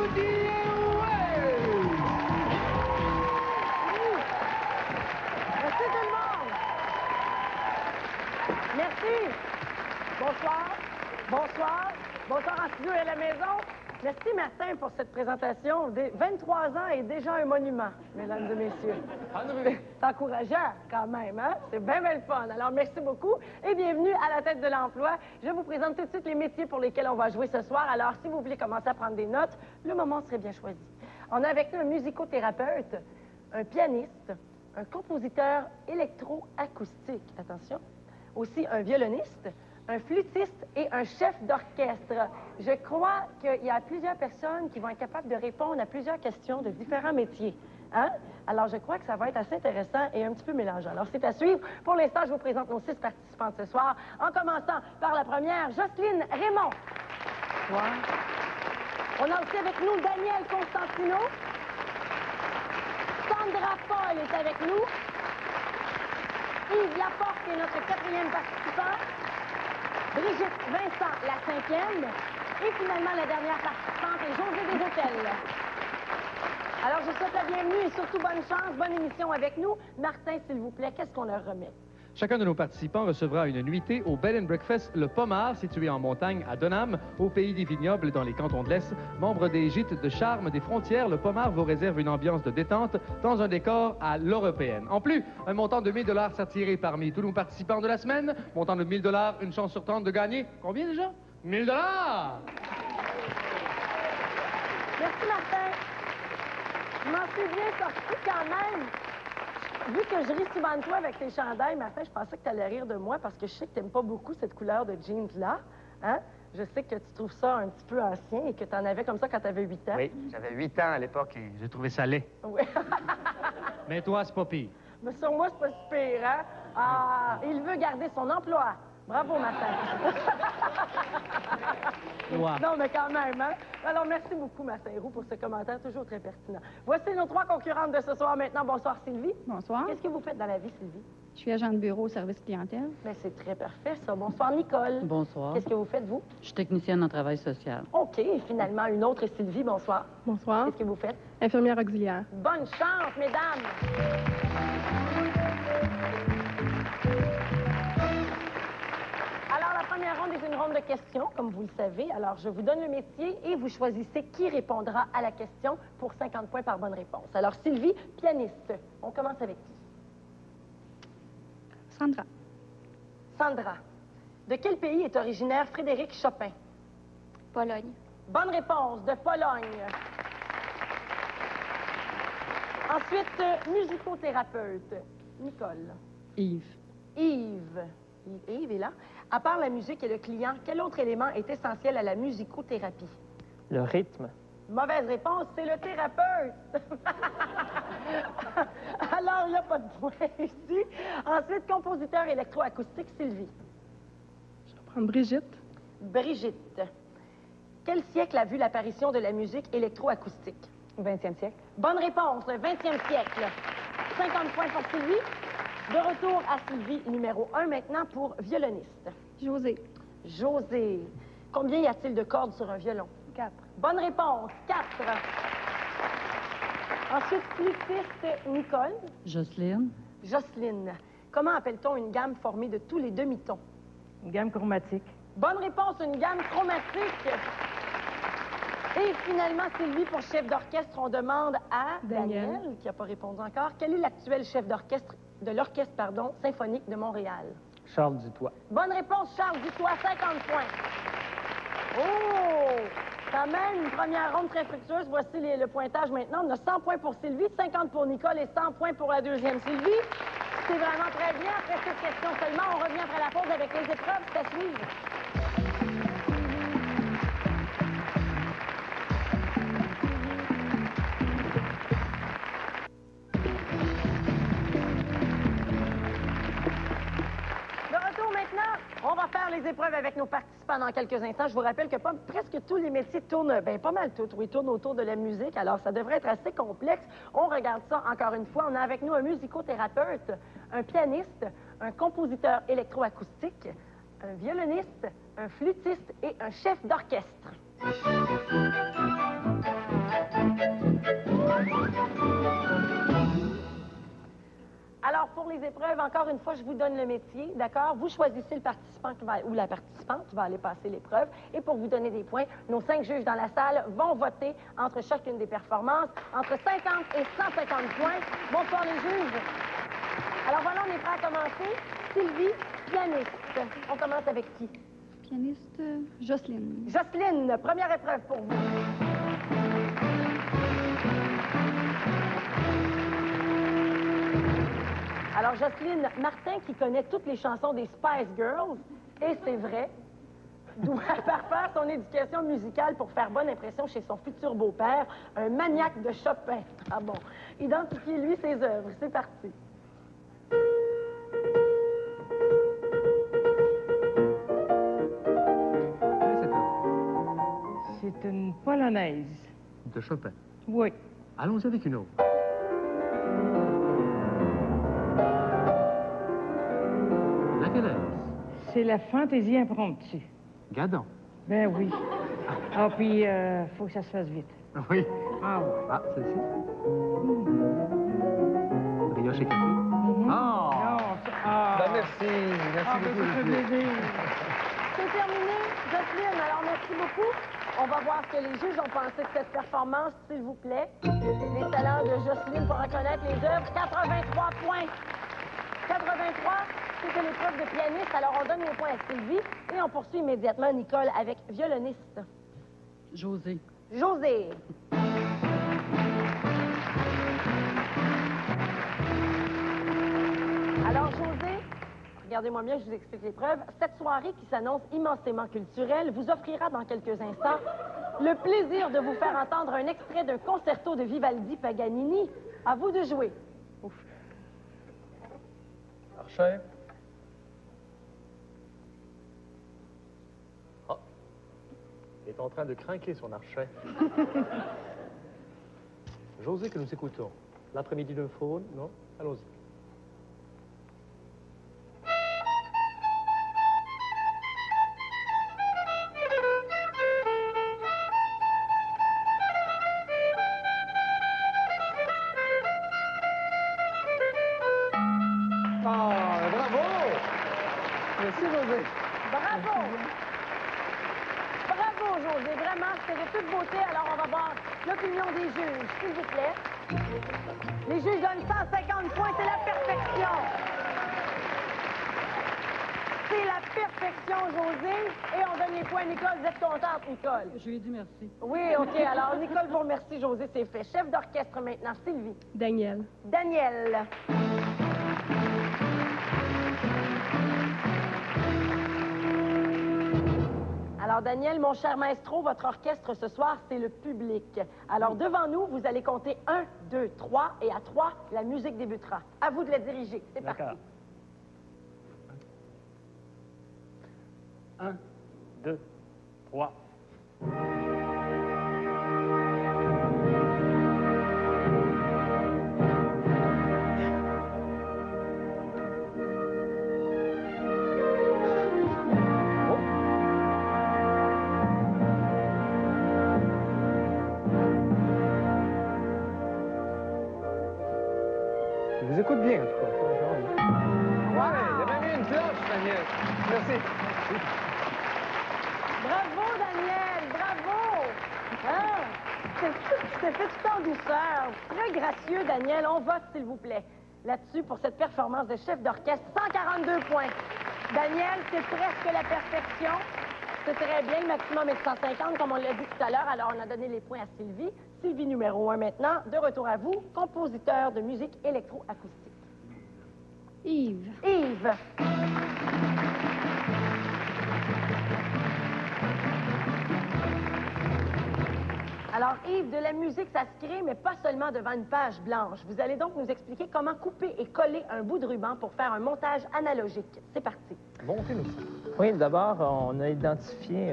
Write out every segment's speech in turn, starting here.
Merci tout le monde. Merci. Bonsoir. Bonsoir. Bonsoir en studio et à la maison. Merci Martin pour cette présentation. 23 ans et déjà un monument, mesdames et messieurs. C'est encourageant quand même, hein? C'est bien, bien le fun. Alors, merci beaucoup et bienvenue à la tête de l'emploi. Je vous présente tout de suite les métiers pour lesquels on va jouer ce soir. Alors, si vous voulez commencer à prendre des notes, le moment serait bien choisi. On a avec nous un musicothérapeute, un pianiste, un compositeur électroacoustique, attention, aussi un violoniste, un flûtiste et un chef d'orchestre. Je crois qu'il y a plusieurs personnes qui vont être capables de répondre à plusieurs questions de différents métiers. Hein? Alors, je crois que ça va être assez intéressant et un petit peu mélangeant. Alors, c'est à suivre. Pour l'instant, je vous présente nos 6 participantes ce soir, en commençant par la première, Jocelyne Raymond. Ouais. On a aussi avec nous Daniel Constantino. Sandra Paul est avec nous. Yves Laporte est notre 4e participant. Brigitte Vincent, la 5e. Et finalement, la dernière participante est José Deshôtels. Alors, je souhaite la bienvenue et surtout bonne chance, bonne émission avec nous. Martin, s'il vous plaît, qu'est-ce qu'on leur remet? Chacun de nos participants recevra une nuitée au Bed and Breakfast Le Pommard, situé en montagne à Donham, au pays des vignobles dans les cantons de l'Est. Membre des gîtes de charme des frontières, Le Pommard vous réserve une ambiance de détente dans un décor à l'européenne. En plus, un montant de 1 000 $ s'attirer parmi tous nos participants de la semaine. Montant de 1 000 $, une chance sur 30 de gagner. Combien déjà? 1 000 $! Merci, Martin. Je m'en suis bien sorti quand même. Vu que je ris souvent de toi avec tes chandails, Martin, je pensais que tu allais rire de moi parce que je sais que tu n'aimes pas beaucoup cette couleur de jeans-là. Hein? Je sais que tu trouves ça un petit peu ancien et que tu en avais comme ça quand tu avais 8 ans. Oui, j'avais 8 ans à l'époque et j'ai trouvé ça laid. Oui. Mais toi, c'est pas pire. Mais sur moi, c'est pas si pire, hein? Ah, il veut garder son emploi. Bravo, Martin. Wow. Non, mais quand même, hein? Alors, merci beaucoup, Martin Roux, pour ce commentaire toujours très pertinent. Voici nos 3 concurrentes de ce soir maintenant. Bonsoir, Sylvie. Bonsoir. Qu'est-ce que vous faites dans la vie, Sylvie? Je suis agent de bureau au service clientèle. Bien, c'est très parfait, ça. Bonsoir, Nicole. Bonsoir. Qu'est-ce que vous faites, vous? Je suis technicienne en travail social. OK. Et finalement, une autre Sylvie. Bonsoir. Bonsoir. Qu'est-ce que vous faites? Infirmière auxiliaire. Bonne chance, mesdames! Alors, la première ronde est une ronde de questions, comme vous le savez. Alors, je vous donne le métier et vous choisissez qui répondra à la question pour 50 points par bonne réponse. Alors, Sylvie, pianiste. On commence avec qui? Sandra. Sandra. De quel pays est originaire Frédéric Chopin? Pologne. Bonne réponse, de Pologne. Ensuite, musicothérapeute. Nicole. Yves. Yves. Yves est là. À part la musique et le client, quel autre élément est essentiel à la musicothérapie? Le rythme. Mauvaise réponse, c'est le thérapeute. Alors, il n'y a pas de point ici. Ensuite, compositeur électroacoustique, Sylvie. Je vais prendre Brigitte. Brigitte. Quel siècle a vu l'apparition de la musique électroacoustique? 20e siècle. Bonne réponse, le 20e siècle. 50 points pour Sylvie. De retour à Sylvie, numéro 1 maintenant pour violoniste. José. José. Combien y a-t-il de cordes sur un violon? 4. Bonne réponse, 4. Ensuite, flûtiste, Nicole. Jocelyne. Jocelyne. Comment appelle-t-on une gamme formée de tous les demi-tons? Une gamme chromatique. Bonne réponse, une gamme chromatique. Et finalement, Sylvie, pour chef d'orchestre, on demande à Daniel, qui n'a pas répondu encore, quel est l'actuel chef d'orchestre de l'orchestre, symphonique de Montréal? Charles Dutoit. Bonne réponse, Charles Dutoit, 50 points. Oh! Quand même, une première ronde très fructueuse. Voici le pointage maintenant. On a 100 points pour Sylvie, 50 pour Nicole et 100 points pour la deuxième Sylvie. C'est vraiment très bien. Après cette question seulement, on revient après la pause avec les épreuves. C'est à suivre. On va faire les épreuves avec nos participants dans quelques instants. Je vous rappelle que presque tous les métiers tournent, pas mal tous, oui, tournent autour de la musique. Alors, ça devrait être assez complexe. On regarde ça encore une fois. On a avec nous un musicothérapeute, un pianiste, un compositeur électroacoustique, un violoniste, un flûtiste et un chef d'orchestre. les épreuves, encore une fois, je vous donne le métier, d'accord? Vous choisissez le participant ou la participante qui va aller passer l'épreuve. Et pour vous donner des points, nos 5 juges dans la salle vont voter entre chacune des performances, entre 50 et 150 points. Bonsoir les juges. Alors voilà, on est prêt à commencer. Sylvie, pianiste. On commence avec qui? Pianiste, Jocelyne. Jocelyne, première épreuve pour vous. Alors, Jocelyne, Martin, qui connaît toutes les chansons des Spice Girls, et c'est vrai, doit parfaire son éducation musicale pour faire bonne impression chez son futur beau-père, un maniaque de Chopin. Ah bon. Identifiez-lui ses œuvres. C'est parti. C'est une polonaise. De Chopin. Oui. Allons-y avec une autre. Laquelle est-ce? C'est la fantaisie impromptue. Gadon. Ben oui. Ah, puis, faut que ça se fasse vite. Oui. Ah oui. Ah, celle-ci. Brioche et café. Non, Ben, merci. Merci ben, beaucoup. ça fait les filles. plaisir. C'est terminé, Jocelyne. Alors, merci beaucoup. On va voir ce que les juges ont pensé de cette performance, s'il vous plaît. Les talents de Jocelyne pour reconnaître les œuvres. 83 points. 83, c'était l'épreuve de pianiste. Alors, on donne les points à Sylvie et on poursuit immédiatement Nicole avec violoniste. José. José. Alors, José, regardez-moi bien, je vous explique l'épreuve. Cette soirée qui s'annonce immensément culturelle vous offrira dans quelques instants le plaisir de vous faire entendre un extrait d'un concerto de Vivaldi Paganini. À vous de jouer. Archet. Ah. Il est en train de craquer son archet. José, que nous écoutons. L'après-midi de faune, non? Allons-y. Merci, José. Bravo! Bravo, José. Vraiment, c'était de toute beauté. Alors, on va voir l'opinion des juges, s'il vous plaît. Les juges donnent 150 points. C'est la perfection. C'est la perfection, José. Et on donne les points à Nicole. Vous êtes contente, Nicole? Je lui ai dit merci. Oui, OK. Alors, Nicole vous remercie, José. C'est fait. Chef d'orchestre maintenant, Sylvie. Daniel. Daniel. Alors, Daniel, mon cher maestro, votre orchestre ce soir, c'est le public. Alors, devant nous, vous allez compter 1, 2, 3, et à 3, la musique débutera. À vous de la diriger. C'est parti. D'accord. 1, 2, 3. Je vous écoute bien, en tout cas. Ouais, il y a même eu une cloche, Daniel. Merci. Bravo, Daniel! Bravo! Hein? C'était fait tout en douceur. Très gracieux, Daniel. On vote, s'il vous plaît. Là-dessus, pour cette performance de chef d'orchestre, 142 points. Daniel, c'est presque la perfection. C'est très bien. Le maximum est de 150, comme on l'a dit tout à l'heure. Alors, on a donné les points à Sylvie. Sylvie numéro 1 maintenant. De retour à vous, compositeur de musique électroacoustique. Yves. Yves. Alors, Yves, de la musique, ça se crée, mais pas seulement devant une page blanche. Vous allez donc nous expliquer comment couper et coller un bout de ruban pour faire un montage analogique. C'est parti. Montez-nous ça. Oui, d'abord, on identifie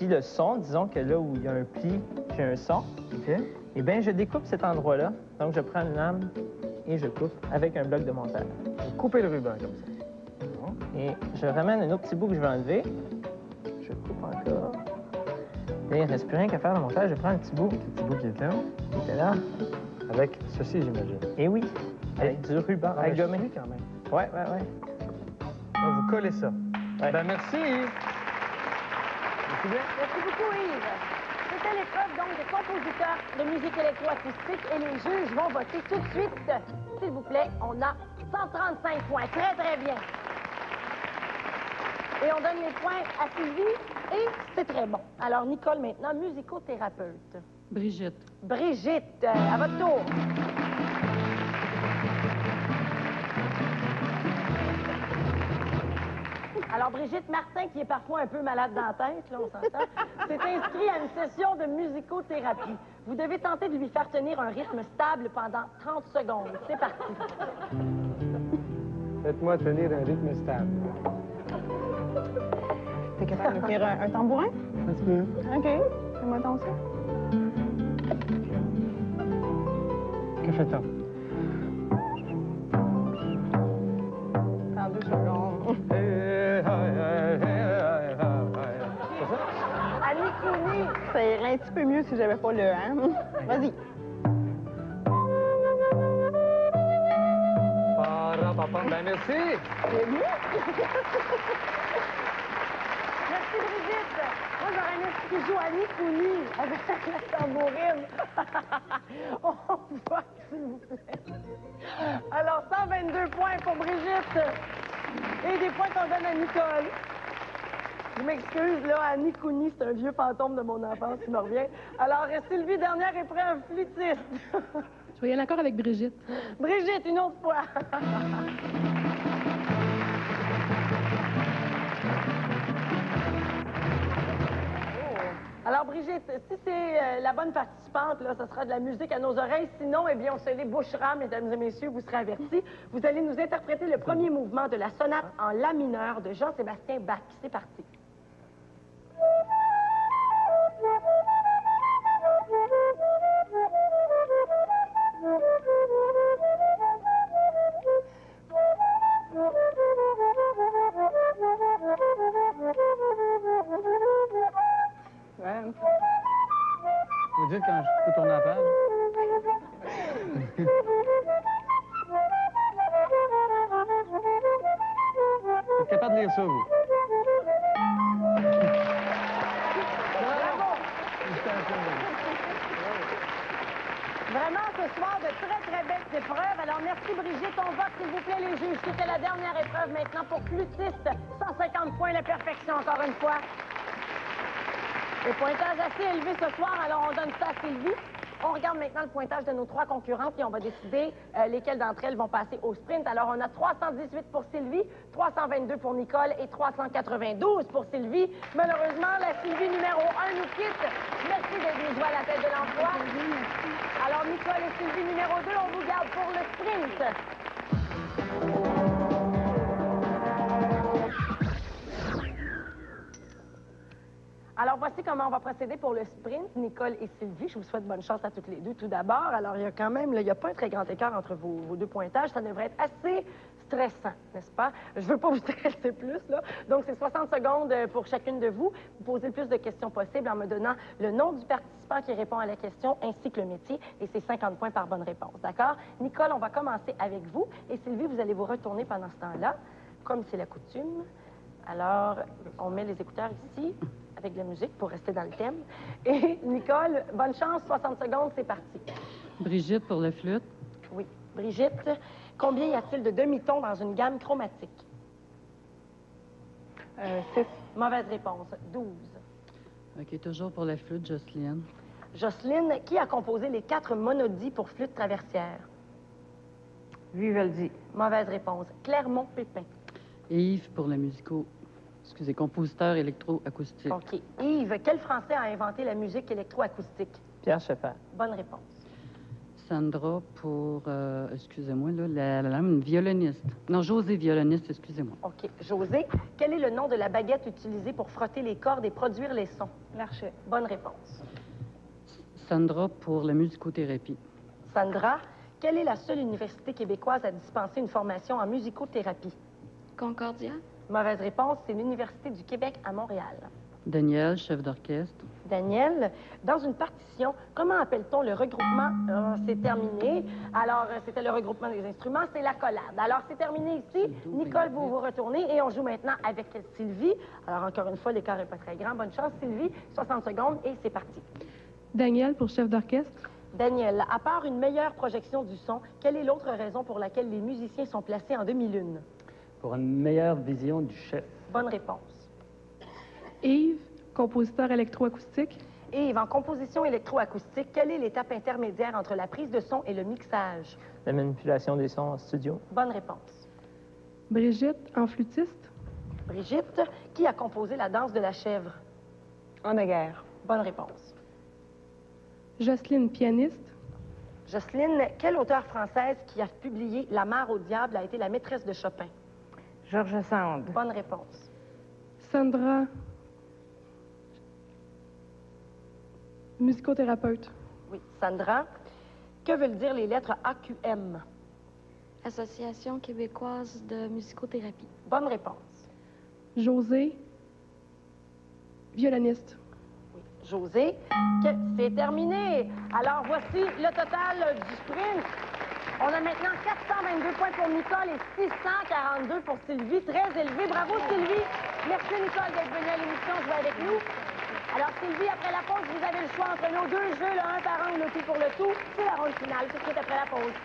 le son. Disons que là où il y a un pli, j'ai un son. OK. Eh bien, je découpe cet endroit-là. Donc, je prends une lame et je coupe avec un bloc de montage. Vous coupez le ruban comme ça. Bon. Et je ramène un autre petit bout que je vais enlever. Je coupe encore. Et il ne reste plus rien qu'à faire le montage. Je prends un petit bout Le petit bout qui était qui était là. avec ceci, j'imagine. Et oui. Avec du ruban à gommer. Quand même. Ouais. On va vous coller ça. Ouais. Ben, merci. Merci bien. Merci beaucoup, Yves. C'était l'épreuve donc des compositeurs de musique électroacoustique et les juges vont voter tout de suite. S'il vous plaît, on a 135 points. Très, très bien. Et on donne les points à Sylvie et c'est très bon. Alors, Nicole, maintenant, musicothérapeute. Brigitte. Brigitte, à votre tour. Alors, Brigitte Martin, qui est parfois un peu malade dans la tête, là, on s'entend, s'est inscrit à une session de musicothérapie. Vous devez tenter de lui faire tenir un rythme stable pendant 30 secondes. C'est parti. Faites-moi tenir un rythme stable. T'es capable de faire un tambourin? Ça se peut. OK. Fais-moi donc ça. Que fait-on? Dans 2 secondes. C'est ça? Annie Cooney. Ça irait un petit peu mieux si j'avais pas le hein. Vas-y. Ben, merci. Merci, Brigitte. Moi, j'aurais aimé qu'il joue Annie Cooney avec la tambourine. On voit, s'il vous plaît. Alors, 122 points pour Brigitte. Et des points qu'on donne à Nicole. Je m'excuse, là, Annie Cooney, c'est un vieux fantôme de mon enfance qui me revient. Alors, Sylvie, dernière épreuve, flûtiste. Je vais y aller encore avec Brigitte. Brigitte, une autre fois. Alors, Brigitte, si c'est la bonne participante, là, ce sera de la musique à nos oreilles. Sinon, eh bien, on se les bouchera, mesdames et messieurs, vous serez avertis. Vous allez nous interpréter le premier mouvement de la sonate en la mineur de Jean-Sébastien Bach. C'est parti. Ouais. Vous dites quand je peux tourner la page? Vous êtes capable de lire ça, vous? Bravo! Vraiment, ce soir, de très, très belles épreuves. Alors, merci, Brigitte. On vote, s'il vous plaît, les juges. C'était la dernière épreuve maintenant pour flûtiste. 150 points, la perfection, encore une fois. Le pointage assez élevé ce soir, alors on donne ça à Sylvie. On regarde maintenant le pointage de nos 3 concurrentes et on va décider lesquelles d'entre elles vont passer au sprint. Alors, on a 318 pour Sylvie, 322 pour Nicole et 392 pour Sylvie. Malheureusement, la Sylvie numéro 1 nous quitte. Merci d'être venue jouer à la tête de l'emploi. Alors, Nicole et Sylvie numéro 2, on vous garde pour le sprint. Alors, voici comment on va procéder pour le sprint. Nicole et Sylvie, je vous souhaite bonne chance à toutes les deux tout d'abord. Alors, il y a quand même, là, il n'y a pas un très grand écart entre vos 2 pointages. Ça devrait être assez stressant, n'est-ce pas? Je ne veux pas vous stresser plus, là. Donc, c'est 60 secondes pour chacune de vous. Vous posez le plus de questions possible en me donnant le nom du participant qui répond à la question ainsi que le métier. Et c'est 50 points par bonne réponse, d'accord? Nicole, on va commencer avec vous. Et Sylvie, vous allez vous retourner pendant ce temps-là, comme c'est la coutume. Alors, on met les écouteurs ici, avec de la musique, pour rester dans le thème. Et Nicole, bonne chance, 60 secondes, c'est parti. Brigitte pour le flûte. Oui. Brigitte, combien y a-t-il de demi-tons dans une gamme chromatique? 6. Mauvaise réponse, 12. OK, toujours pour la flûte, Jocelyne. Jocelyne, qui a composé les 4 monodies pour flûte traversière? Vivaldi. Mauvaise réponse, Clermont-Pépin. Et Yves pour le compositeur électroacoustique. OK. Yves, quel Français a inventé la musique électroacoustique? Pierre Schaeffer. Bonne réponse. Sandra pour, excusez-moi, là, une violoniste. Non, José, violoniste, excusez-moi. OK. José, quel est le nom de la baguette utilisée pour frotter les cordes et produire les sons? L'archet. Bonne réponse. Sandra pour la musicothérapie. Sandra, quelle est la seule université québécoise à dispenser une formation en musicothérapie? Concordia. Mauvaise réponse, c'est l'Université du Québec à Montréal. Daniel, chef d'orchestre. Daniel. Dans une partition, comment appelle-t-on le regroupement? C'est terminé. Alors, c'était le regroupement des instruments, c'est l'accolade. Alors, c'est terminé ici. Nicole, vous vous retournez et on joue maintenant avec Sylvie. Alors, encore une fois, l'écart n'est pas très grand. Bonne chance, Sylvie. 60 secondes et c'est parti. Daniel pour chef d'orchestre. Daniel, à part une meilleure projection du son, quelle est l'autre raison pour laquelle les musiciens sont placés en demi-lune? Pour une meilleure vision du chef. Bonne réponse. Yves, compositeur électroacoustique. Yves, en composition électroacoustique, quelle est l'étape intermédiaire entre la prise de son et le mixage? La manipulation des sons en studio. Bonne réponse. Brigitte, en flûtiste. Brigitte, qui a composé la danse de la chèvre? Honegger. Bonne réponse. Jocelyne, pianiste. Jocelyne, quelle auteure française qui a publié La mare au diable a été la maîtresse de Chopin? Georges Sand. Bonne réponse. Sandra, musicothérapeute. Oui. Sandra, que veulent dire les lettres AQM? Association québécoise de musicothérapie. Bonne réponse. José, violoniste. Oui. José, c'est terminé. Alors, voici le total du sprint. On a maintenant 422 points pour Nicole et 642 pour Sylvie. Très élevé. Bravo, Sylvie. Merci, Nicole, d'être venue à l'émission jouer avec nous. Alors, Sylvie, après la pause, vous avez le choix entre nos deux jeux, le 1 par 1 ou le tout pour le tout. C'est la ronde finale, tout de suite après la pause.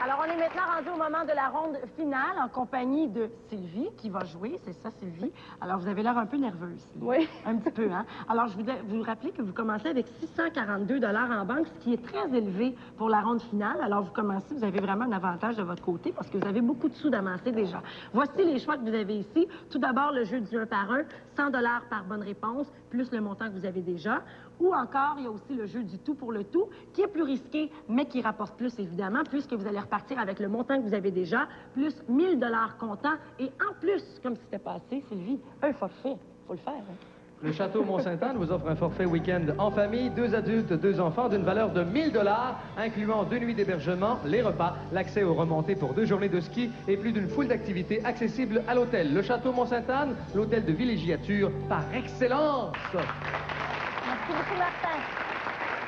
Alors, on est maintenant rendu au moment de la ronde finale en compagnie de Sylvie qui va jouer. C'est ça, Sylvie. Alors, vous avez l'air un peu nerveuse. Sylvie. Oui. Un petit peu, hein? Alors, je voudrais vous rappeler que vous commencez avec 642 $ en banque, ce qui est très élevé pour la ronde finale. Alors, vous commencez, vous avez vraiment un avantage de votre côté parce que vous avez beaucoup de sous d'amasser déjà. Voici les choix que vous avez ici. Tout d'abord, le jeu du 1 par 1, 100 $ par bonne réponse, plus le montant que vous avez déjà. Ou encore, il y a aussi le jeu du tout pour le tout, qui est plus risqué, mais qui rapporte plus, évidemment, puisque vous allez repartir avec le montant que vous avez déjà, plus 1000 $ comptant. Et en plus, comme c'était passé, Sylvie, un forfait. Il faut le faire, hein? Le Château Mont-Sainte-Anne vous offre un forfait week-end en famille, 2 adultes, 2 enfants, d'une valeur de 1000 $, incluant 2 nuits d'hébergement, les repas, l'accès aux remontées pour 2 journées de ski et plus d'une foule d'activités accessibles à l'hôtel. Le Château Mont-Sainte-Anne, l'hôtel de villégiature par excellence. Merci beaucoup, Martin.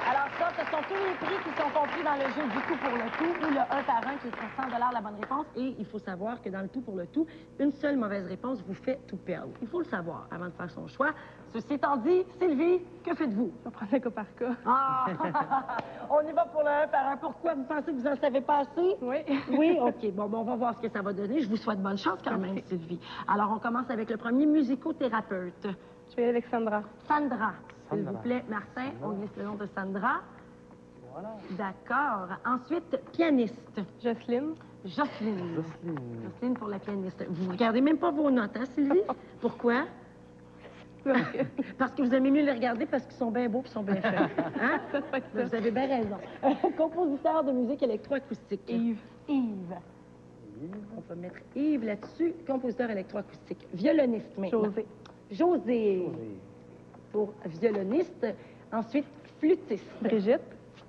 Alors ça, ce sont tous les prix qui sont compris dans le jeu du tout pour le tout ou le 1 par 1 qui est 100 $ la bonne réponse. Et il faut savoir que dans le tout pour le tout, une seule mauvaise réponse vous fait tout perdre. Il faut le savoir avant de faire son choix. Ceci étant dit, Sylvie, que faites-vous? Je vais prendre le cas par cas. Ah! On y va pour le 1 par 1. Pourquoi? Vous pensez que vous en savez pas assez? Oui. Oui? OK. Bon, on va voir ce que ça va donner. Je vous souhaite bonne chance quand même, Sylvie. Alors, on commence avec le premier musicothérapeute. Je vais aller avec Sandra. Sandra. S'il vous plaît, Martin, on glisse le nom de Sandra. Voilà. D'accord. Ensuite, pianiste. Jocelyne. Jocelyne. Jocelyne pour la pianiste. Vous regardez même pas vos notes, hein, Sylvie? Pourquoi? Parce que vous aimez mieux les regarder parce qu'ils sont bien beaux et sont bien faits. Hein? Vous avez bien raison. Compositeur de musique électroacoustique. Yves. Yves. On peut mettre Yves là-dessus. Compositeur électroacoustique. Violoniste maintenant. José. José. Pour violoniste. Ensuite, flûtiste. Brigitte.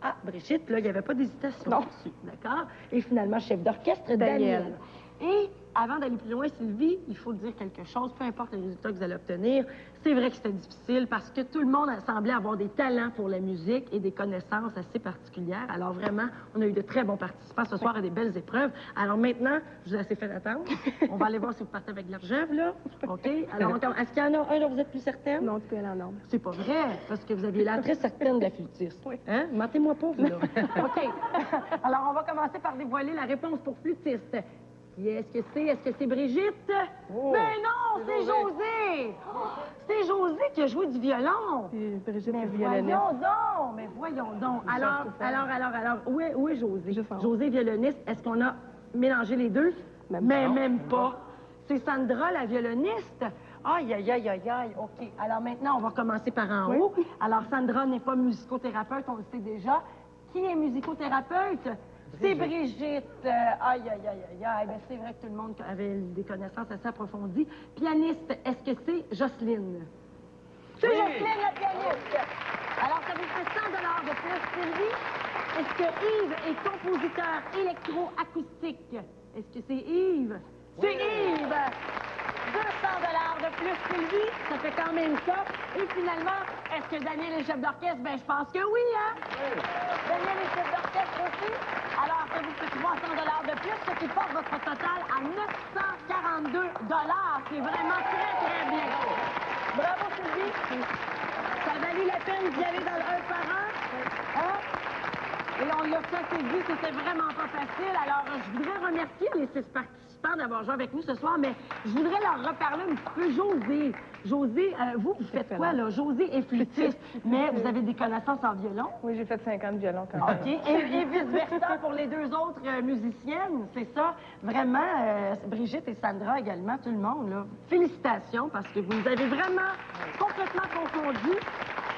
Ah, Brigitte, là, il n'y avait pas d'hésitation Non. dessus. D'accord? Et finalement, chef d'orchestre, Daniel. Et avant d'aller plus loin, Sylvie, il faut dire quelque chose, peu importe les résultats que vous allez obtenir. C'est vrai que c'était difficile parce que tout le monde semblait avoir des talents pour la musique et des connaissances assez particulières. Alors vraiment, on a eu de très bons participants ce soir et des belles épreuves. Alors maintenant, je vous ai assez fait attendre. On va aller voir si vous partez avec l'argent, là. OK? Alors, est-ce qu'il y en a un dont vous êtes plus certaine? Non, tu peux aller en ordre. C'est pas vrai, parce que vous aviez l'air très certaine de la flûtiste. Oui. Hein? Mentez-moi pas, vous, là. OK. Alors, on va commencer par dévoiler la réponse pour flûtiste. Qui est-ce que c'est? Est-ce que c'est Brigitte? Oh, Mais non, c'est José! C'est José qui a joué du violon! Puis Brigitte, Mais le violoniste. voyons donc. Alors, où est José? Juste en haut. José, violoniste, est-ce qu'on a mélangé les deux? Même pas. C'est Sandra, la violoniste. Aïe, aïe, aïe, aïe, aïe. OK. Alors maintenant, on va commencer par en haut. Alors, Sandra n'est pas musicothérapeute, on le sait déjà. Qui est musicothérapeute? C'est Brigitte. Aïe, aïe, aïe, aïe, aïe. Ben, c'est vrai que tout le monde avait des connaissances assez approfondies. Pianiste, est-ce que c'est Jocelyne? C'est Jocelyne, la pianiste. Alors, ça vous fait 100 $ de Sylvie. Est-ce que Yves est compositeur électroacoustique? Est-ce que c'est Yves? C'est Yves! 200 de plus, Sylvie. Ça fait quand même ça. Et finalement, est-ce que Daniel est chef d'orchestre? Ben, je pense que oui, hein? Oui. Daniel est chef d'orchestre aussi. Alors, ça vous fait 300 de plus, ce qui porte votre total à 942 $. C'est vraiment très, très bien. Bravo, Sylvie. Ça valait la peine d'y aller dans le 1 par 1. Hein? Et on l'a fait, Sylvie, c'était vraiment pas facile. Alors, je voudrais remercier les 6 participants d'avoir joué avec nous ce soir, mais je voudrais leur reparler un petit peu. José, José, vous faites quoi, là? José est flûtiste, mais vous avez des connaissances en violon? Oui, j'ai fait 5 ans de violon quand même. OK. Et vice-versa pour les 2 autres musiciennes, c'est ça? Vraiment, Brigitte et Sandra également, tout le monde, là. Félicitations, parce que vous nous avez vraiment complètement confondus.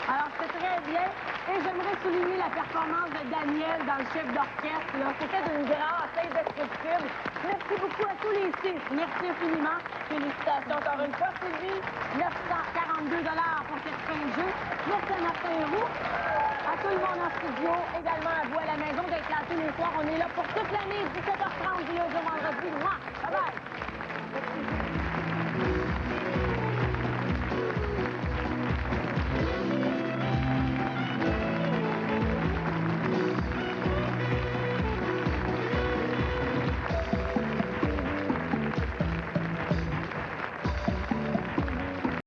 Alors, c'est très bien. Et j'aimerais souligner la performance de Daniel dans le chef d'orchestre. C'était d'une grâce indescriptible. Merci beaucoup à tous les 6. Merci infiniment. Félicitations encore une fois, Sylvie. 942 $ pour cette fin de jeu. Merci à Martin Roux, à tout le monde en studio, également à vous à la maison d'être là tous les soirs. On est là pour toute l'année, 17h30 du lundi au vendredi. Bye bye!